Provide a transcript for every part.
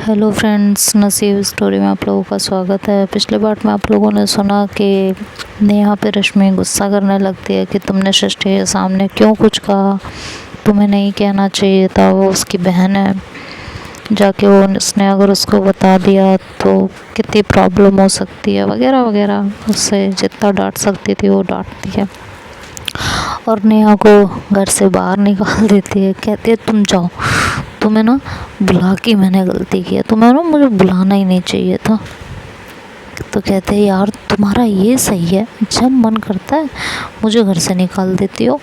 Hello friends, नसीब story में आप लोगों का स्वागत है। पिछले पार्ट में आप लोगों ने सुना कि नेहा पे रश्मि गुस्सा करने लगती है कि तुमने सृष्टि के सामने क्यों कुछ कहा, तुम्हें नहीं कहना चाहिए था, वो उसकी बहन है, जाके वो उसने अगर उसको बता दिया तो कितनी प्रॉब्लम हो सकती है वगैरह वगैरह। उससे जितना डांट सकती थी वो डांटती है और नेहा को घर से बाहर निकाल देती है। कहती है तुम जाओ, तुम्हें ना बुला के मैंने गलती की है, तुम्हें ना मुझे बुलाना ही नहीं चाहिए था। तो कहते हैं यार तुम्हारा ये सही है, जब मन करता है मुझे घर से निकाल देती हो,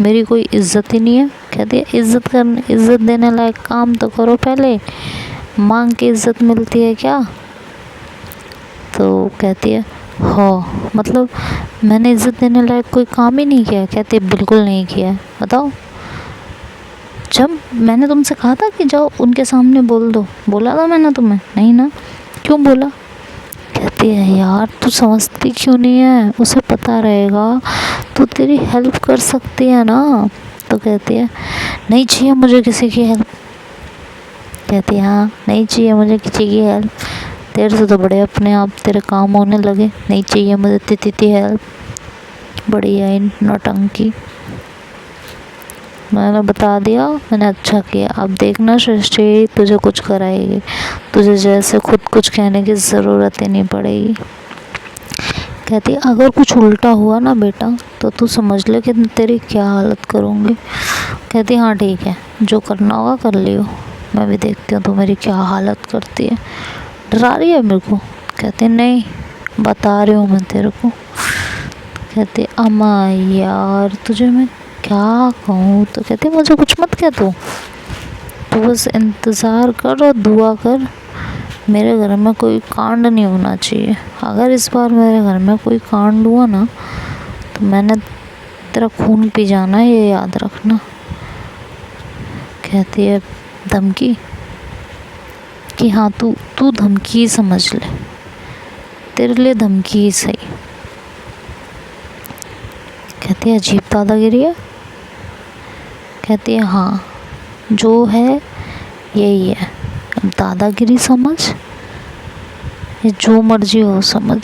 मेरी कोई इज्जत ही नहीं है। कहती है इज्जत देने लायक काम तो करो, पहले मांग के इज्जत मिलती है क्या। तो कहती है हाँ मतलब मैंने इज्जत देने लायक कोई काम ही नहीं किया। कहती है बिल्कुल नहीं किया है, बताओ। जब मैंने तुमसे कहा था कि जाओ उनके सामने बोल दो, बोला था मैंने तुम्हें? नहीं ना, क्यों बोला? कहती है यार तू समझती क्यों नहीं है, उसे पता रहेगा तो तेरी हेल्प कर सकती है ना। तो कहती है नहीं चाहिए मुझे किसी की हेल्प। कहती है हाँ नहीं चाहिए मुझे किसी की हेल्प, तेरे से तो बड़े अपने आप तेरे काम होने लगे, नहीं चाहिए मुझे तेरी हेल्प। बड़ी है नौटंकी। मैंने बता दिया, मैंने अच्छा किया, अब देखना सृष्टि तुझे कुछ कराएगी, तुझे जैसे खुद कुछ कहने की ज़रूरत ही नहीं पड़ेगी। कहती अगर कुछ उल्टा हुआ ना बेटा तो तू समझ ले कि तेरी क्या हालत करूँगी। कहती हाँ ठीक है, जो करना होगा कर लियो, मैं भी देखती हूँ तू मेरी क्या हालत करती है। डरा रही है मेरे को। कहती नहीं बता रही हूँ मैं तेरे को। कहती अम्मा यार तुझे मैं क्या कहूँ। तो कहती मुझे कुछ मत कह तू बस इंतज़ार कर और दुआ कर, मेरे घर में कोई कांड नहीं होना चाहिए। अगर इस बार मेरे घर में कोई कांड हुआ ना तो मैंने तेरा खून पी जाना है, ये याद रखना। कहती है धमकी कि हाँ तू धमकी ही समझ ले, तेरे लिए धमकी ही सही। कहती है अजीब दादागिरी है। कहती है हाँ जो है यही है, अब दादागिरी समझ या जो मर्जी हो समझ।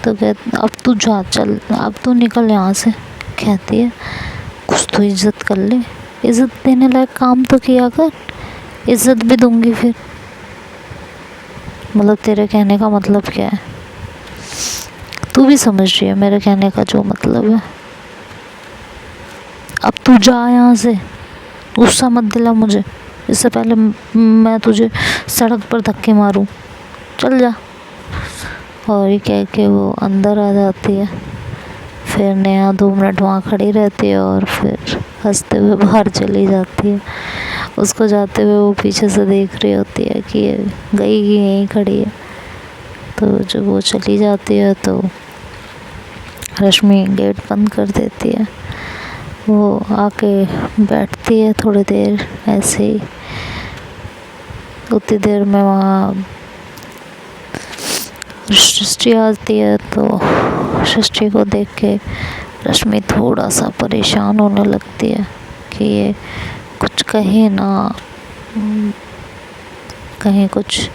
तो कहती अब तू जा, चल अब तू निकल यहाँ से। कहती है कुछ तो इज्जत कर ले, इज्जत देने लायक काम तो किया कर, इज्जत भी दूंगी फिर। मतलब तेरे कहने का मतलब क्या है, तू भी समझ रही है मेरे कहने का जो मतलब है। अब तू जा यहाँ से, गुस्सा मत दिला मुझे, इससे पहले मैं तुझे सड़क पर धक्के मारूं, चल जा। और ये कह के वो अंदर आ जाती है। फिर नेहा 2 मिनट वहाँ खड़ी रहती है और फिर हंसते हुए बाहर चली जाती है। उसको जाते हुए वो पीछे से देख रही होती है कि ये गई कि यहीं खड़ी है। तो जब वो चली जाती है तो रश्मि गेट बंद कर देती है। वो आके बैठती है थोड़ी देर ऐसे ही। उतनी देर में वहाँ सृष्टि आती है तो सृष्टि को देख के रश्मि थोड़ा सा परेशान होने लगती है कि ये कुछ कहे ना, कहीं कुछ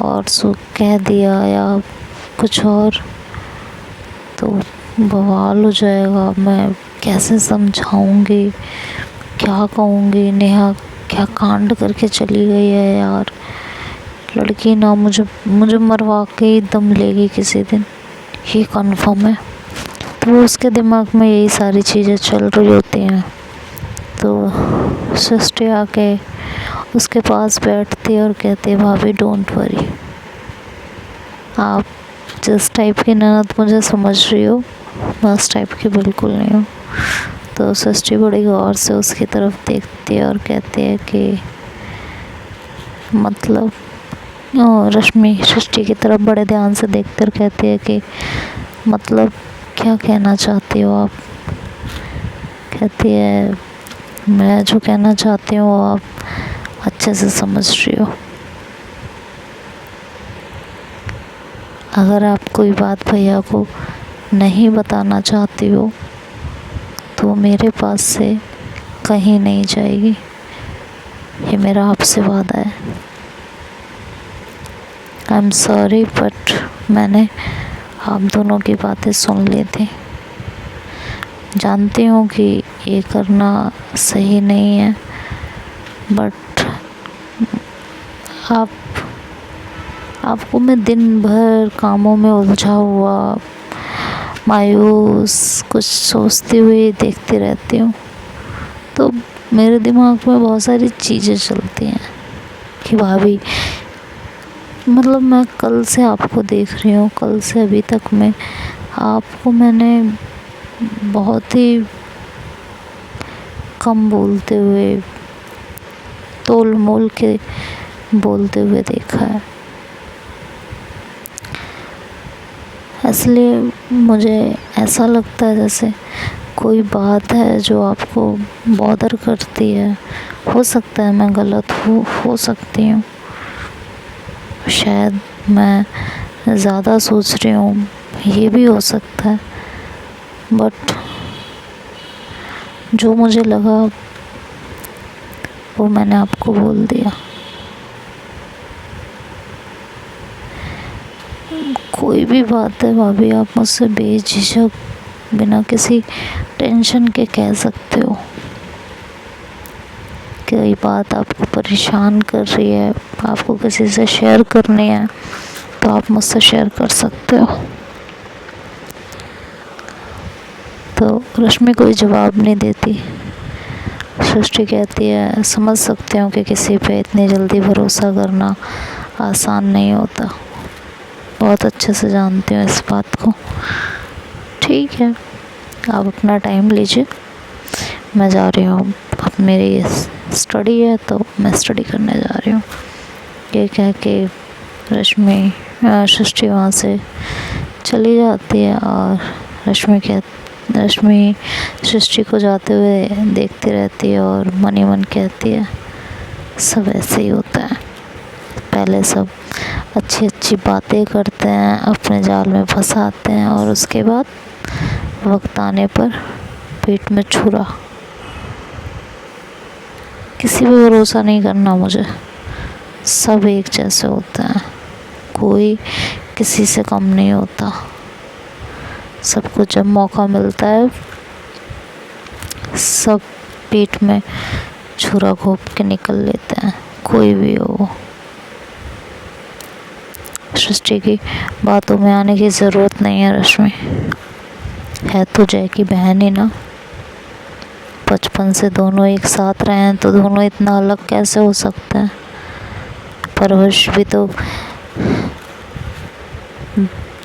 और कह दिया या कुछ और तो बवाल हो जाएगा। मैं कैसे समझाऊंगी, क्या कहूँगी, नेहा क्या कांड करके चली गई है यार। लड़की ना मुझे मरवा के ही दम लेगी किसी दिन, ये कन्फर्म है। तो उसके दिमाग में यही सारी चीज़ें चल रही होती हैं। तो सृष्टि आके उसके पास बैठती है और कहती है भाभी डोंट वरी, आप जिस टाइप की ननद मुझे समझ रही हो मैं उस टाइप की बिल्कुल नहीं हूँ। तो सृष्टि बड़ी गौर से उसकी तरफ देखती है और कहती है कि मतलब रश्मि सृष्टि की तरफ बड़े ध्यान से देखते और कहती है कि मतलब क्या कहना चाहती हो आप। कहती है मैं जो कहना चाहती हूँ वो आप अच्छे से समझ रही हो। अगर आप कोई बात भैया को नहीं बताना चाहती हो तो मेरे पास से कहीं नहीं जाएगी। ये मेरा आपसे वादा है। आई एम सॉरी बट मैंने आप दोनों की बातें सुन ली थी। जानती हूँ कि ये करना सही नहीं है, बट आपको मैं दिन भर कामों में उलझा हुआ, मायूस, कुछ सोचती हुई देखती रहती हूँ, तो मेरे दिमाग में बहुत सारी चीज़ें चलती हैं कि भाभी, मतलब मैं कल से आपको देख रही हूँ, कल से अभी तक में आपको मैंने बहुत ही कम बोलते हुए, तोल मोल के बोलते हुए देखा है। इसलिए मुझे ऐसा लगता है जैसे कोई बात है जो आपको बॉदर करती है। हो सकता है मैं गलत हो सकती हूँ, शायद मैं ज़्यादा सोच रही हूँ, ये भी हो सकता है, बट जो मुझे लगा वो मैंने आपको बोल दिया। कोई भी बात है भाभी, आप मुझसे बेझिझक बिना किसी टेंशन के कह सकते हो। कोई बात आपको परेशान कर रही है, आपको किसी से शेयर करनी है, तो आप मुझसे शेयर कर सकते हो। तो रश्मि कोई जवाब नहीं देती। सृष्टि कहती है, समझ सकते हो कि किसी पे इतनी जल्दी भरोसा करना आसान नहीं होता, बहुत अच्छे से जानती हूँ इस बात को। ठीक है, आप अपना टाइम लीजिए, मैं जा रही हूँ। अब मेरी स्टडी है तो मैं स्टडी करने जा रही हूँ। ये कह के रश्मि सृष्टि वहाँ से चली जाती है और रश्मि सृष्टि को जाते हुए देखती रहती है और मन ही मन कहती है, सब ऐसे ही होता है। पहले सब अच्छी अच्छी बातें करते हैं, अपने जाल में फंसाते हैं, और उसके बाद वक्त आने पर पेट में छुरा। किसी पे भरोसा नहीं करना मुझे, सब एक जैसे होते हैं, कोई किसी से कम नहीं होता। सबको जब मौका मिलता है सब पेट में छुरा घोंप के निकल लेते हैं, कोई भी हो। सृष्टि की बातों में आने की ज़रूरत नहीं है रश्मि, है तो जय की बहन ही ना। बचपन से दोनों एक साथ रहे हैं तो दोनों इतना अलग कैसे हो सकते हैं। परवरिश भी तो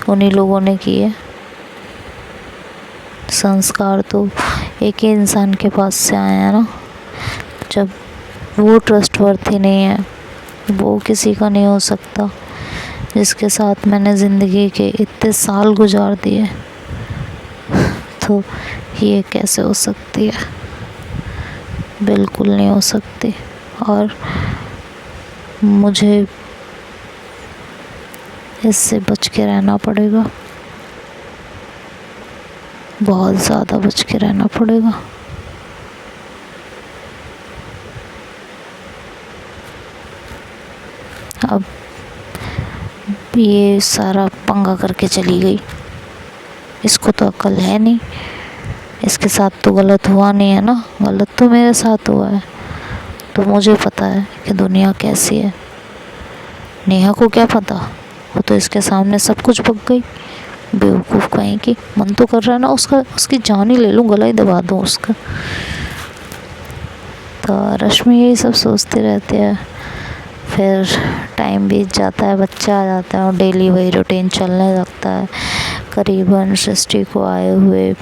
उन्हीं लोगों ने की है, संस्कार तो एक ही इंसान के पास से आए हैं ना। जब वो ट्रस्टवर्थी नहीं है, वो किसी का नहीं हो सकता जिसके साथ मैंने ज़िंदगी के इतने साल गुजार दिए, तो ये कैसे हो सकती है। बिल्कुल नहीं हो सकती, और मुझे इससे बच के रहना पड़ेगा, बहुत ज़्यादा बच के रहना पड़ेगा। अब ये सारा पंगा करके चली गई, इसको तो अक्ल है नहीं, इसके साथ तो गलत हुआ नहीं है ना, गलत तो मेरे साथ हुआ है। तो मुझे पता है कि दुनिया कैसी है। नेहा को क्या पता, वो तो इसके सामने सब कुछ बक गई, बेवकूफ़ कहीं की। मन तो कर रहा है ना उसकी जान ही ले लूँ, गला ही दबा दूँ उसका। तो रश्मि यही सब सोचती रहती है। फिर टाइम बीत जाता है, बच्चा आ जाता है और डेली वही रूटीन चलने लगता है। करीबन सृष्टि को आए हुए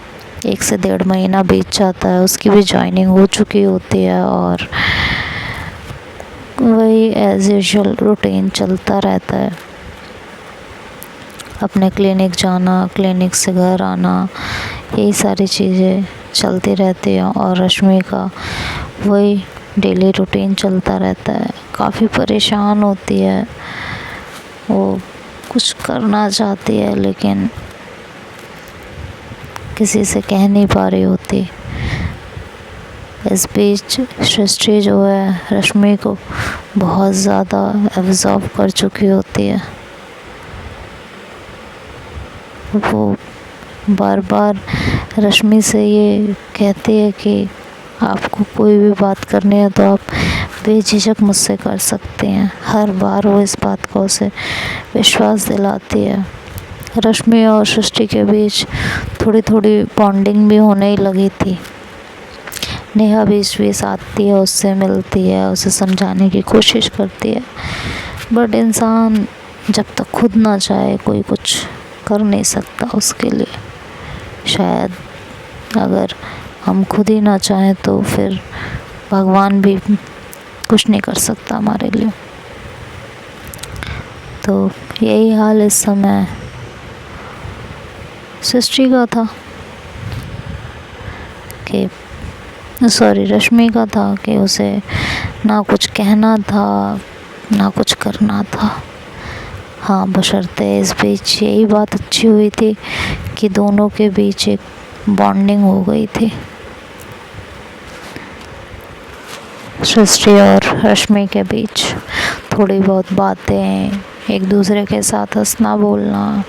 1 से 1.5 महीना बीत जाता है, उसकी भी जॉइनिंग हो चुकी होती है, और वही एज़ यूजुअल रूटीन चलता रहता है। अपने क्लिनिक जाना, क्लिनिक से घर आना, यही सारी चीज़ें चलती रहती हैं, और रश्मि का वही डेली रूटीन चलता रहता है। काफ़ी परेशान होती है, वो कुछ करना चाहती है लेकिन किसी से कह नहीं पा रही होती। इस बीच सृष्टि जो है रश्मि को बहुत ज़्यादा एब्जॉर्ब कर चुकी होती है। वो बार बार रश्मि से ये कहती है कि आपको कोई भी बात करनी है तो आप बेझिझक मुझसे कर सकते हैं। हर बार वो इस बात को उसे विश्वास दिलाती है। रश्मि और सृष्टि के बीच थोड़ी थोड़ी बॉन्डिंग भी होने ही लगी थी। नेहा बीच बीच आती है, उससे मिलती है, उसे समझाने की कोशिश करती है, बट इंसान जब तक खुद ना चाहे कोई कुछ कर नहीं सकता उसके लिए। शायद अगर हम खुद ही ना चाहें तो फिर भगवान भी कुछ नहीं कर सकता हमारे लिए। तो यही हाल इस समय सृष्टि का था कि रश्मि का था कि उसे ना कुछ कहना था ना कुछ करना था। हाँ, बशर्ते इस बीच यही बात अच्छी हुई थी कि दोनों के बीच एक बॉन्डिंग हो गई थी। सृष्टि और रश्मि के बीच थोड़ी बहुत बातें, एक दूसरे के साथ हंसना बोलना,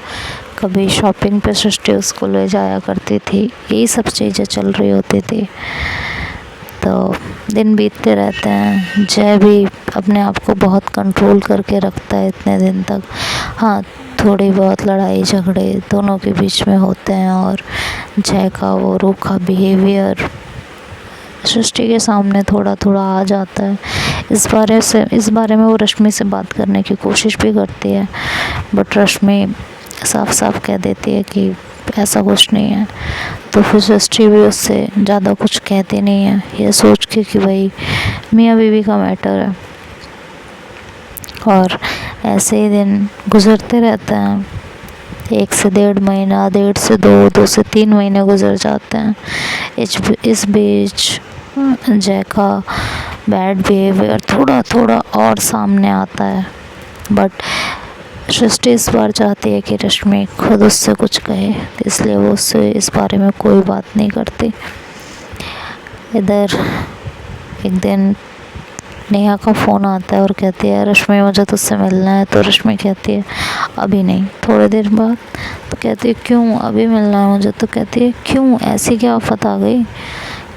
कभी शॉपिंग पे सृष्टि उसको ले जाया करती थी, यही सब चीज़ें चल रही होती थी। तो दिन बीतते रहते हैं। जय भी अपने आप को बहुत कंट्रोल करके रखता है इतने दिन तक। हाँ, थोड़ी बहुत लड़ाई झगड़े दोनों के बीच में होते हैं और जय का वो रूखा बिहेवियर सृष्टि के सामने थोड़ा थोड़ा आ जाता है। इस बारे में वो रश्मि से बात करने की कोशिश भी करती है, बट रश्मि साफ साफ कह देती है कि ऐसा कुछ नहीं है। तो फिर सृष्टि भी उससे ज़्यादा कुछ कहती नहीं है, ये सोच के कि भाई मियाँ बीवी का मैटर है। और ऐसे ही दिन गुजरते रहते हैं। 1 से 1.5 महीना, 1.5 से 2, 2 से 3 महीने गुजर जाते हैं। इस बीच जय का बैड बिहेवियर थोड़ा थोड़ा और सामने आता है, बट सृष्टि इस बार चाहती है कि रश्मि खुद उससे कुछ कहे, इसलिए वो उससे इस बारे में कोई बात नहीं करती। इधर एक दिन नेहा का फ़ोन आता है और कहती है रश्मि मुझे तुझसे मिलना है। तो रश्मि कहती है अभी नहीं, थोड़ी देर बाद। तो कहती है क्यों अभी मिलना है मुझे? तो कहती है क्यों, ऐसी क्या आफत आ गई?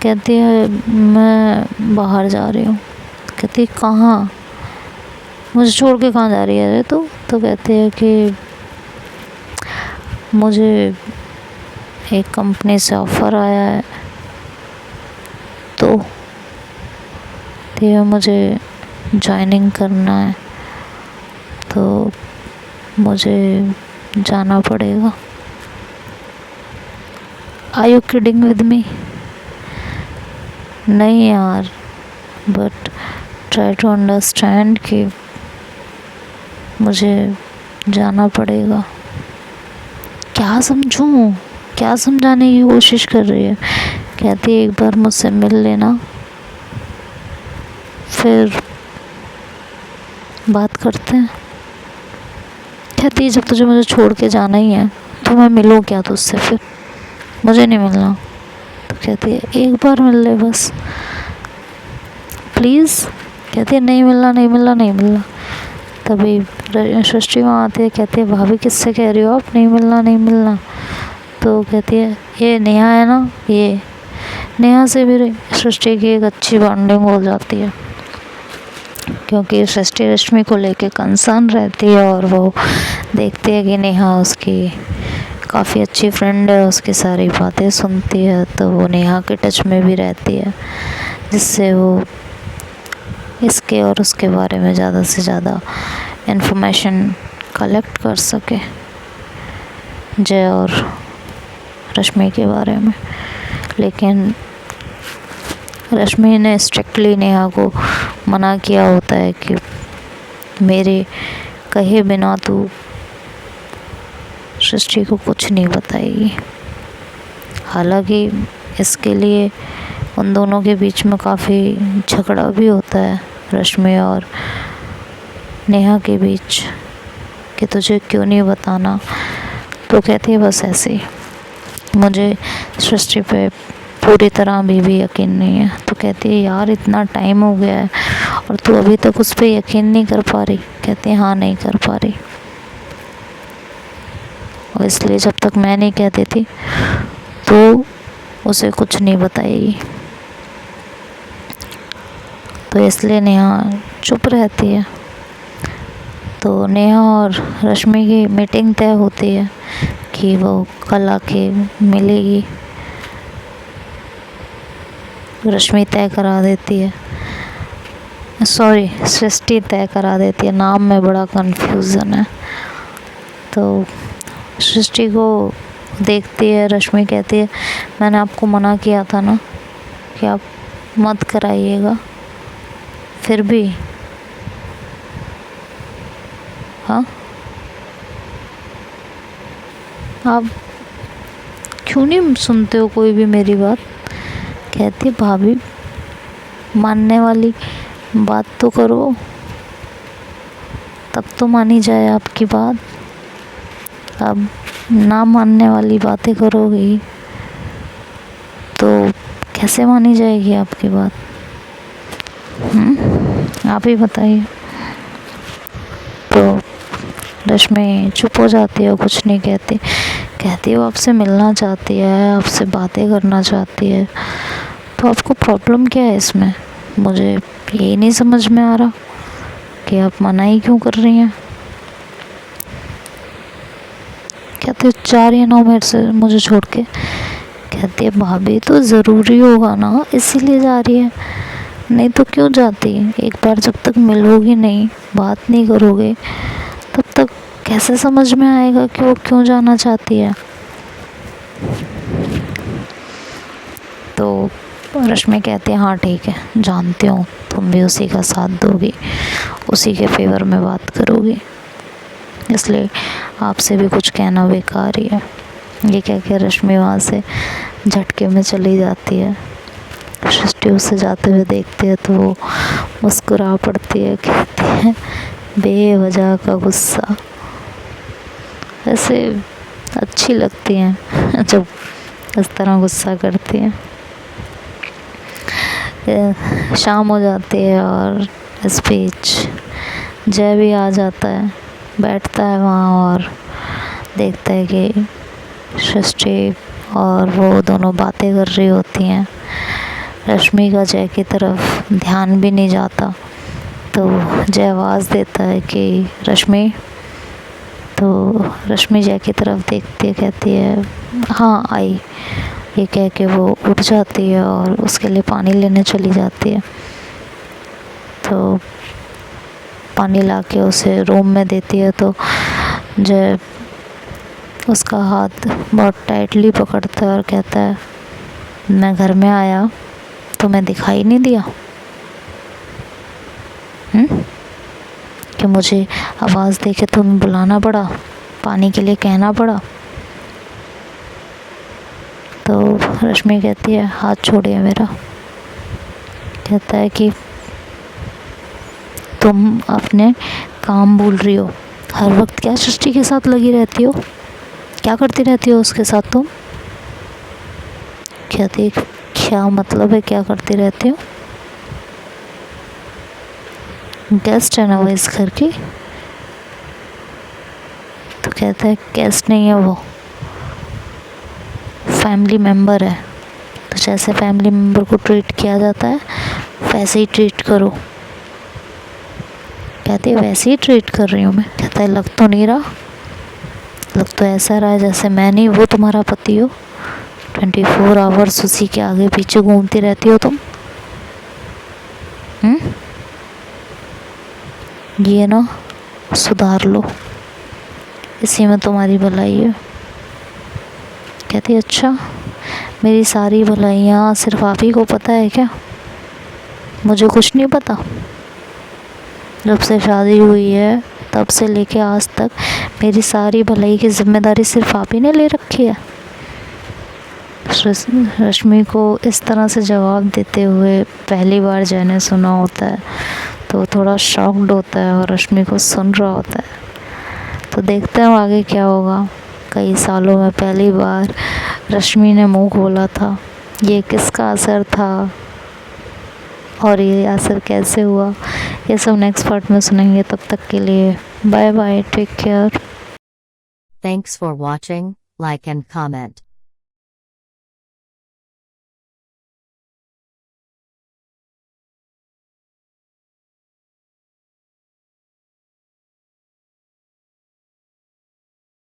कहती है मैं बाहर जा रही हूँ। कहती है कहाँ? मुझे छोड़ के कहाँ जा रही है रे तू? तो कहती है कि मुझे एक कंपनी से ऑफ़र आया है, तो मुझे जॉइनिंग करना है, तो मुझे जाना पड़ेगा। Are you kidding with me? नहीं यार, बट ट्राई टू अंडरस्टैंड कि मुझे जाना पड़ेगा। क्या समझूं? क्या समझाने की कोशिश कर रही है? कहती है एक बार मुझसे मिल लेना, फिर बात करते हैं। कहती है जब तुझे मुझे छोड़ के जाना ही है तो मैं मिलूँ क्या तुझसे? फिर मुझे नहीं मिलना। तो कहती है एक बार मिल ले बस प्लीज़। कहती है नहीं मिलना नहीं मिलना नहीं मिलना। तभी सृष्टि वहाँ आती है, कहती है भाभी किससे कह रही हो आप नहीं मिलना नहीं मिलना? तो कहती है ये नेहा है ना, ये नेहा से भी सृष्टि की एक अच्छी बॉन्डिंग हो जाती है, क्योंकि सृष्टि रश्मि को लेके कंसर्न रहती है और वो देखती है कि नेहा उसकी काफ़ी अच्छी फ्रेंड है, उसकी सारी बातें सुनती है, तो वो नेहा के टच में भी रहती है, जिससे वो इसके और उसके बारे में ज़्यादा से ज़्यादा इन्फॉर्मेशन कलेक्ट कर सके जय और रश्मि के बारे में। लेकिन रश्मि ने स्ट्रिक्टली नेहा को मना किया होता है कि मेरे कहे बिना तू सृष्टि को कुछ नहीं बताएगी। हालांकि इसके लिए उन दोनों के बीच में काफ़ी झगड़ा भी होता है, रश्मि और नेहा के बीच, कि तुझे क्यों नहीं बताना। तो कहती है बस ऐसे ही मुझे सृष्टि पे पूरी तरह अभी भी यकीन नहीं है। तो कहती है यार इतना टाइम हो गया है और तू अभी तक उस पर यकीन नहीं कर पा रही। कहती है हाँ नहीं कर पा रही, और इसलिए जब तक मैं नहीं कहती थी तो उसे कुछ नहीं बताएगी। तो इसलिए नेहा चुप रहती है। तो नेहा और रश्मि की मीटिंग तय होती है कि वो कल आके मिलेगी। रश्मि तय करा देती है, सॉरी सृष्टि तय करा देती है, नाम में बड़ा कंफ्यूजन है। तो सृष्टि को देखती है रश्मि, कहती है मैंने आपको मना किया था ना कि आप मत कराइएगा, फिर भी हाँ आप क्यों नहीं सुनते हो कोई भी मेरी बात। कहती है भाभी मानने वाली बात तो करो, तब तो मानी जाए आपकी बात। अब ना मानने वाली बातें करोगी तो कैसे मानी जाएगी आपकी बात? आप ही बताइए। तो रश्मि चुप हो जाती है, कुछ नहीं कहती। कहती है वो आपसे मिलना चाहती है, आपसे बातें करना चाहती है, तो आपको प्रॉब्लम क्या है इसमें? मुझे यही नहीं समझ में आ रहा कि आप मना ही क्यों कर रही हैं। कहते 4 या 9 मिनट से मुझे छोड़ के। कहती है भाभी तो ज़रूरी होगा ना, इसीलिए जा रही है, नहीं तो क्यों जाती। एक बार जब तक मिलोगी नहीं, बात नहीं करोगे, तब तक कैसे समझ में आएगा कि वो क्यों जाना चाहती है। तो रश्मि कहती है हाँ ठीक है, जानती हूँ तुम भी उसी का साथ दोगी, उसी के फेवर में बात करोगी, इसलिए आपसे भी कुछ कहना बेकार ही है। ये कह के रश्मि वहाँ से झटके में चली जाती है। सृष्टि उसे जाते हुए देखती है तो वो मुस्कुरा पड़ती है। कहती है बेवजह का गुस्सा। ऐसे अच्छी लगती हैं जब इस तरह गुस्सा करती हैं। शाम हो जाती है और इस बीच जय भी आ जाता है, बैठता है वहाँ और देखता है कि सृष्टि और वो दोनों बातें कर रही होती हैं। रश्मि का जय की तरफ ध्यान भी नहीं जाता, तो जय आवाज़ देता है कि रश्मि। तो रश्मि जय की तरफ देखती है, कहती है हाँ आई। ये कह के वो उठ जाती है और उसके लिए पानी लेने चली जाती है। तो पानी लाके उसे रूम में देती है तो जय उसका हाथ बहुत टाइटली पकड़ता है और कहता है मैं घर में आया तुम्हें दिखाई नहीं दिया कि मुझे आवाज़ दे के तुम्हें बुलाना पड़ा, पानी के लिए कहना पड़ा। तो रश्मि कहती है हाथ छोड़िए मेरा। कहता है कि तुम अपने काम भूल रही हो, हर वक्त क्या सृष्टि के साथ लगी रहती हो, क्या करती रहती हो उसके साथ तुम। कहती है क्या मतलब है क्या करती रहती हो, गेस्ट है ना वो इस घर की। तो कहता है गेस्ट नहीं है वो, फैमिली मेम्बर है, तो जैसे फैमिली मेम्बर को ट्रीट किया जाता है वैसे ही ट्रीट करो। कहती है वैसे ही ट्रीट कर रही हूँ मैं। कहता है लग तो नहीं रहा, लग तो ऐसा रहा है जैसे मैं नहीं वो तुम्हारा पति हो, 24 आवर्स उसी के आगे पीछे घूमती रहती हो तुम। ये ना सुधार लो, इसी में तुम्हारी भलाई है। कहती अच्छा मेरी सारी भलाइयाँ सिर्फ आप ही को पता है क्या, मुझे कुछ नहीं पता। जब से शादी हुई है तब से लेके आज तक मेरी सारी भलाई की जिम्मेदारी सिर्फ आप ही ने ले रखी है। रश्मि को इस तरह से जवाब देते हुए पहली बार जय ने सुना होता है, तो थोड़ा शॉक्ड होता है और रश्मि को सुन रहा होता है। तो देखते हैं आगे क्या होगा। कई सालों में पहली बार रश्मि ने मुंह खोला था ये किसका असर था और ये असर कैसे हुआ, ये सब नेक्स्ट पार्ट में सुनेंगे। तब तक के लिए bye bye, take care. Thanks for watching, like and comment.